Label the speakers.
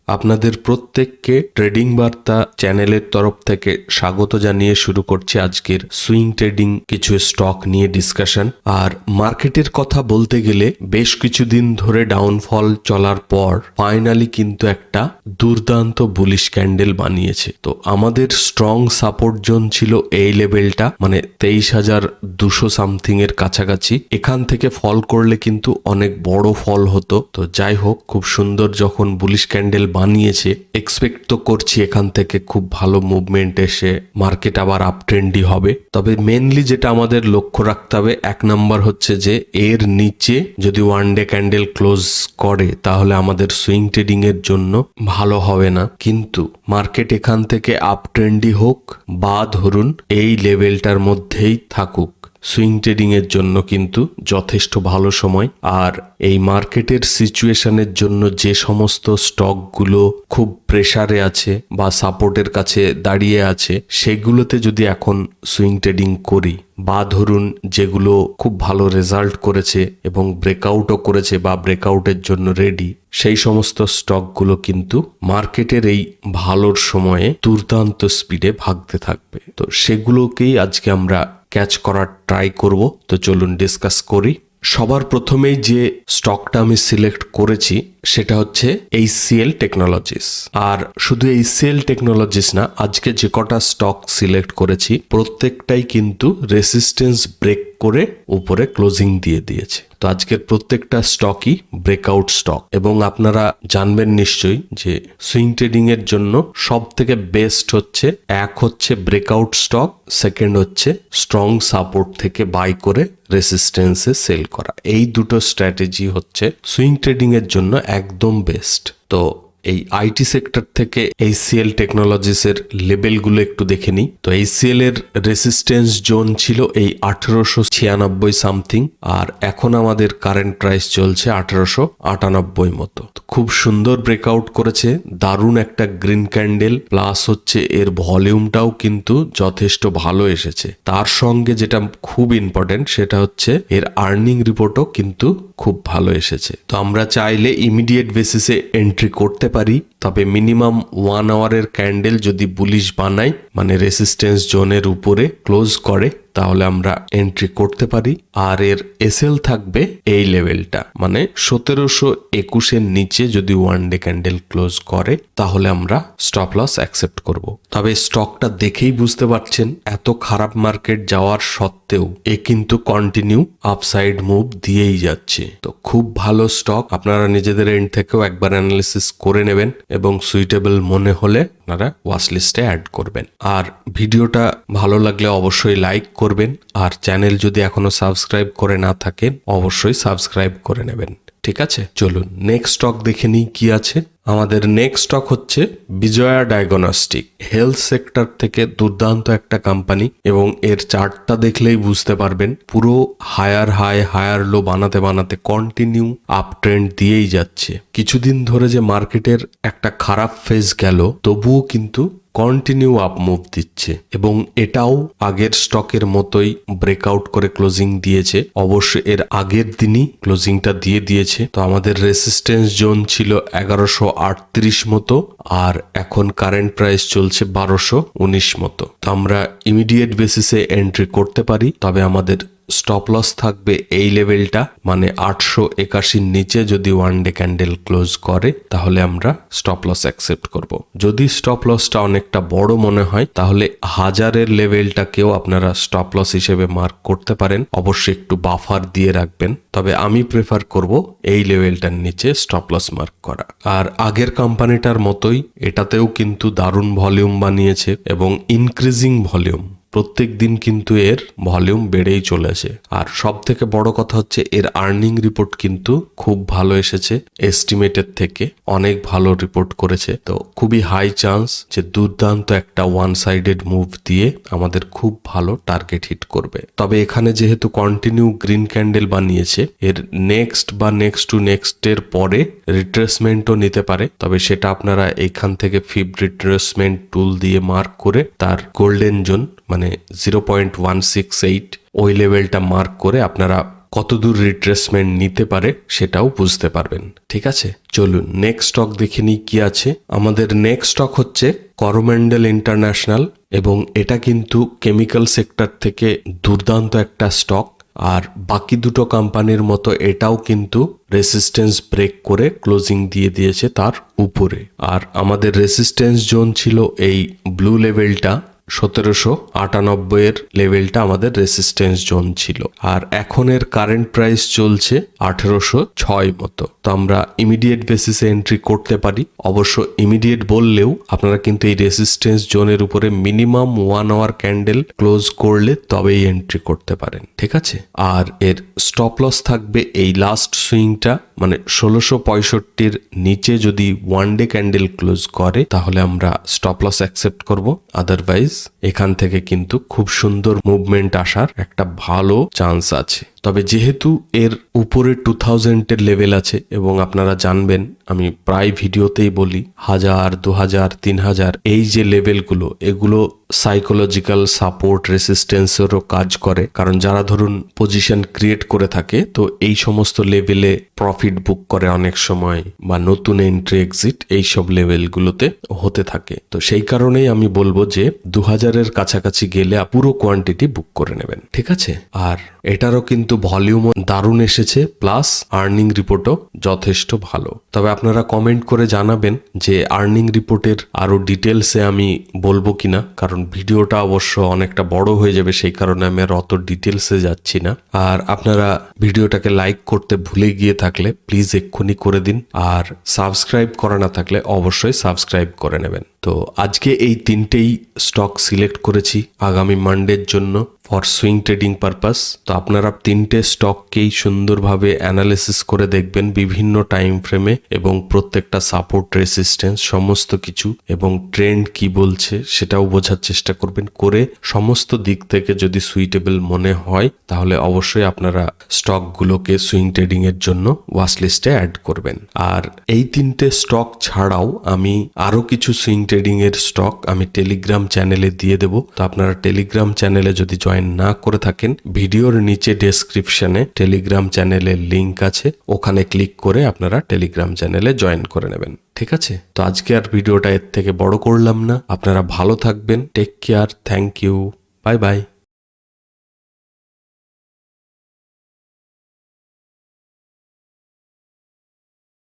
Speaker 1: আপনাদের প্রত্যেককে ট্রেডিং বার্তা চ্যানেলের তরফ থেকে স্বাগত জানিয়ে শুরু করছি আজকের সুইং ট্রেডিং কিছু স্টক নিয়ে ডিসকাশন। আর মার্কেটের কথা বলতে গেলে বেশ কিছুদিন ধরে ডাউনফল চলার পর ফাইনালি কিন্তু একটা দুর্দান্ত বুলিশ ক্যান্ডেল বানিয়েছে। তো আমাদের স্ট্রং সাপোর্ট জোন ছিল এই লেভেলটা, মানে 23,200 সামথিং এর কাছাকাছি। এখান থেকে ফল করলে কিন্তু অনেক বড় ফল হতো। তো যাই হোক, খুব সুন্দর যখন বুলিশ ক্যান্ডেল বানিয়েছে, এক্সপেক্ট তো করছি এখান থেকে খুব ভালো মুভমেন্ট এসে মার্কেট আবার আপ ট্রেন্ডই হবে। তবে মেনলি যেটা আমাদের লক্ষ্য রাখতে হবে, এক নাম্বার হচ্ছে যে এর নিচে যদি ওয়ান ডে ক্যান্ডেল ক্লোজ করে তাহলে আমাদের সুইং ট্রেডিং এর জন্য ভালো হবে না। কিন্তু মার্কেট এখান থেকে আপ ট্রেন্ডই হোক বা ধরুন এই লেভেলটার মধ্যেই থাকুক, সুইং ট্রেডিং এর জন্য কিন্তু যথেষ্ট ভালো সময়। আর এই মার্কেটের সিচুয়েশনের জন্য যে সমস্ত স্টকগুলো খুব প্রেসারে আছে বা সাপোর্টের কাছে দাঁড়িয়ে আছে, সেগুলোতে যদি এখন সুইং ট্রেডিং করি, বা ধরুন যেগুলো খুব ভালো রেজাল্ট করেছে এবং ব্রেকআউটও করেছে বা ব্রেকআউটের জন্য রেডি, সেই সমস্ত স্টকগুলো কিন্তু মার্কেটের এই ভালোর সময়ে দুর্দান্ত স্পিডে ভাগতে থাকবে। তো সেগুলোকেই আজকে আমরা ক্যাচ করার ট্রাই করব। তো চলুন ডিসকাস করি। সবার প্রথমেই যে স্টকটা আমি সিলেক্ট করেছি সেটা হচ্ছে HCL টেকনোলজিস। আর শুধু HCL টেকনোলজিস না, আজকে যে কটা স্টক সিলেক্ট করেছি প্রত্যেকটাই কিন্তু রেসিস্টেন্স ব্রেক করে উপরে ক্লোজিং দিয়ে দিয়েছে। তো আজকের প্রত্যেকটা স্টকই ব্রেকআউট স্টক, এবং আপনারা জানবেন নিশ্চয়ই যে সুইং ট্রেডিং এর জন্য সব থেকে বেস্ট হচ্ছে, এক হচ্ছে ব্রেকআউট স্টক, সেকেন্ড হচ্ছে স্ট্রং সাপোর্ট থেকে বাই করে রেসিস্টেন্সে সেল করা। এই দুটো স্ট্র্যাটেজি হচ্ছে সুইং ট্রেডিং এর জন্য একদম বেস্ট। তো এই আইটি সেক্টর থেকে HCL টেকনোলজিস এর লেভেলগুলো একটু দেখে নিই। তো HCL এর রেসিস্টেন্স জোন ছিল এই 1896 সামথিং, আর এখন আমাদের কারেন্ট প্রাইস চলছে 1898 মতো। খুব সুন্দর ব্রেকআউট করেছে, দারুণ একটা গ্রিন ক্যান্ডেল, প্লাস হচ্ছে এর ভলিউমটাও কিন্তু যথেষ্ট ভালো এসেছে। তার সঙ্গে যেটা খুব ইম্পর্টেন্ট সেটা হচ্ছে এর আর্নিং রিপোর্টও কিন্তু খুব ভালো এসেছে। তো আমরা চাইলে ইমিডিয়েট বেসিসে এন্ট্রি করতে পারি, তবে মিনিমাম 1 আওয়ারের ক্যান্ডেল যদি বুলিশ বানাই, মানে রেসিস্টেন্স জোনের উপরে ক্লোজ করে, তাহলে আমরা এন্ট্রি করতে পারি। আর এর এসএল থাকবে এই লেভেলটা, মানে 1721 এর নিচে যদি ওয়ান ডে ক্যান্ডেল ক্লোজ করে তাহলে আমরা স্টপ লস অ্যাকসেপ্ট করব। তবে স্টকটা দেখেই বুঝতে পারছেন এত খারাপ মার্কেট যাওয়ার সত্ত্বেও এ কিন্তু কন্টিনিউ আপসাইড মুভ দিয়েই যাচ্ছে। তো খুব ভালো স্টক, আপনারা নিজেদের এন্ড থেকেও একবার অ্যানালিসিস করে নেবেন এবং সুইটেবল মনে হলে আপনারা ওয়াচ লিস্টে অ্যাড করবেন। আর ভিডিওটা ভালো লাগলে অবশ্যই লাইক করবেন, আর চ্যানেল যদি এখনো সাবস্ক্রাইব করে না থাকেন অবশ্যই সাবস্ক্রাইব করে নেবেন। ঠিক আছে, চলুন নেক্সট স্টক দেখে নিই কি আছে। আমাদের নেক্সট স্টক হচ্ছে বিজয়া ডায়াগনস্টিক। হেলথ সেক্টর থেকে দুর্দান্ত একটা কোম্পানি, এবং এর চার্টটা দেখলেই বুঝতে পারবেন পুরো হায়ার হাই হায়ার লো বানাতে বানাতে কন্টিনিউ আপ ট্রেন্ড দিয়েই যাচ্ছে। কিছুদিন ধরে যে মার্কেটের একটা খারাপ ফেজ গেল, তবুও কিন্তু কন্টিনিউ আপ মুভ দিচ্ছে, এবং এটাও আগের স্টকের মতোই ব্রেকআউট করে ক্লোজিং দিয়েছে। অবশ্য এর আগের দিনই ক্লোজিংটা দিয়ে দিয়েছে। তো আমাদের রেসিস্টেন্স জোন ছিল 1138 মতো, আর এখন কারেন্ট প্রাইস চলছে 1219 মতো। তো আমরা ইমিডিয়েট বেসিসে এন্ট্রি করতে পারি, তবে আমাদের স্টপ লস থাকবে এই লেভেলটা, মানে 881 নিচে যদি ওয়ান ডে ক্যান্ডেল ক্লোজ করে তাহলে আমরা স্টপ লস অ্যাকসেপ্ট করব। যদি স্টপ লসটা অনেকটা বড় মনে হয় তাহলে 1000-এর লেভেলটাকেও আপনারা স্টপ লস হিসেবে মার্ক করতে পারেন। অবশ্যই একটু বাফার দিয়ে রাখবেন, তবে আমি প্রেফার করব এই লেভেলটার নিচে স্টপ লস মার্ক করা। আর আগের কোম্পানিটার মতোই এটাতেও কিন্তু দারুণ ভলিউম বানিয়েছে এবং ইনক্রিজিং ভলিউম, প্রত্যেক দিন কিন্তু এর ভলিউম বেড়েই চলেছে। আর সব থেকে বড় কথা হচ্ছে এর আর্নিং রিপোর্ট কিন্তু খুব ভালো এসেছে, এস্টিমেটের থেকে অনেক ভালো রিপোর্ট করেছে। তো খুবই হাই চান্স যে দুর্দান্ত একটা ওয়ান সাইডেড মুভ দিয়ে আমাদের খুব ভালো টার্গেট হিট করবে। তবে এখানে যেহেতু কন্টিনিউ গ্রিন ক্যান্ডেল বানিয়েছে, এর নেক্সট বা নেক্সট টু নেক্সট এর পরে রিট্রেসমেন্টও নিতে পারে। তবে সেটা আপনারা এখান থেকে ফিব রিট্রেসমেন্ট টুল দিয়ে মার্ক করে তার গোল্ডেন জোন, মানে 0.168 ওই লেভেলটা মার্ক করে আপনারা কতদূর রিট্রেসমেন্ট নিতে পারে সেটাও বুঝতে পারবেন। ঠিক আছে, চলুন নেক্সট স্টক দেখে নিই কি আছে। আমাদের নেক্সট স্টক হচ্ছে করোম্যান্ডেল ইন্টারন্যাশনাল, এবং এটা কিন্তু কেমিক্যাল সেক্টর থেকে দুর্দান্ত একটা স্টক। আর বাকি দুটো কোম্পানির মতো এটাও কিন্তু রেসিস্টেন্স ব্রেক করে ক্লোজিং দিয়ে দিয়েছে তার উপরে। আর আমাদের রেসিস্টেন্স জোন ছিল এই ব্লু লেভেলটা, 1798 এর লেভেলটা আমাদের রেসিস্টেন্স জোন ছিল। আর এখন এর কারেন্ট প্রাইস চলছে 1806 মতো। তো আমরা ইমিডিয়েট বেসিসে এন্ট্রি করতে পারি। অবশ্য ইমিডিয়েট বললেও আপনারা কিন্তু এই রেসিস্টেন্স জোনের উপরে মিনিমাম 1 আওয়ার ক্যান্ডেল ক্লোজ করলে তবেই এন্ট্রি করতে পারেন। ঠিক আছে, আর এর স্টপ লস থাকবে এই লাস্ট সুইংটা, মানে 1665-র নিচে যদি 1 ডে ক্যান্ডেল ক্লোজ করে তাহলে আমরা স্টপ লস অ্যাকসেপ্ট করব। আদারওয়াইজ এখান থেকে কিন্তু খুব সুন্দর মুভমেন্ট আসার একটা ভালো চান্স আছে। তবে যেহেতু এর উপরে 2000-এর লেভেল আছে, এবং আপনারা জানবেন আমি প্রায় ভিডিওতেই বলি 1000, 2000, 3000 এই যে লেভেলগুলো, এগুলো সাইকোলজিক্যাল সাপোর্ট রেসিস্টেন্সেরও কাজ করে। কারণ যারা ধরুন পজিশন ক্রিয়েট করে থাকে, তো এই সমস্ত লেভেলে প্রফিট বুক করে অনেক সময়, বা নতুন এন্ট্রি এক্সিট এইসব লেভেলগুলোতে হতে থাকে। তো সেই কারণেই আমি বলবো যে 2000-এর কাছাকাছি গেলে পুরো কোয়ান্টিটি বুক করে নেবেন। ঠিক আছে, আর এটারও কিন্তু ভলিউমও দারুণ এসেছে, প্লাস আর্নিং রিপোর্টও যথেষ্ট ভালো। তবে আপনারা কমেন্ট করে জানাবেন যে আর্নিং রিপোর্টের আরো ডিটেলসে আমি বলবো কিনা, কারণ ভিডিওটা অবশ্য অনেকটা বড় হয়ে যাবে, সেই কারণে আমি আর অত ডিটেলসে যাচ্ছি না। আর আপনারা ভিডিওটাকে লাইক করতে ভুলে গিয়ে থাকলে প্লিজ এক্ষুনি করে দিন, আর সাবস্ক্রাইব করা না থাকলে অবশ্যই সাবস্ক্রাইব করে নেবেন। তো আজকে এই তিনটেই স্টক সিলেক্ট করেছি আগামী মানডের জন্য ফর সুইং ট্রেডিং পারপাস। তো আপনারা তিনটে স্টককেই সুন্দরভাবে অ্যানালিসিস করে দেখবেন বিভিন্ন টাইম ফ্রেমে, এবং প্রত্যেকটা সাপোর্ট রেসিস্টেন্স সমস্ত কিছু, এবং ট্রেন্ড কি বলছে সেটাও বোঝার চেষ্টা করবেন। করে সমস্ত দিক থেকে যদি সুইটেবল মনে হয় তাহলে অবশ্যই আপনারা স্টকগুলোকে সুইং ট্রেডিং এর জন্য ওয়াচ লিস্টে অ্যাড করবেন। আর এই তিনটে স্টক ছাড়াও আমি আরো কিছু সুইং ট্রেডিং এর স্টক আমি টেলিগ্রাম চ্যানেলে দিয়ে দেবো। তো আপনারা টেলিগ্রাম চ্যানেলে যদি জয়েন না করে থাকেন, ভিডিওর নিচে ডেসক্রিপশনে টেলিগ্রাম চ্যানেলের লিংক আছে, ওখানে ক্লিক করে আপনারা টেলিগ্রাম চ্যানেলে জয়েন করে নেবেন। ঠিক আছে, তো আজকে আর ভিডিওটা এর থেকে বড় করলাম না। আপনারা ভালো থাকবেন, take care, thank you, bye by.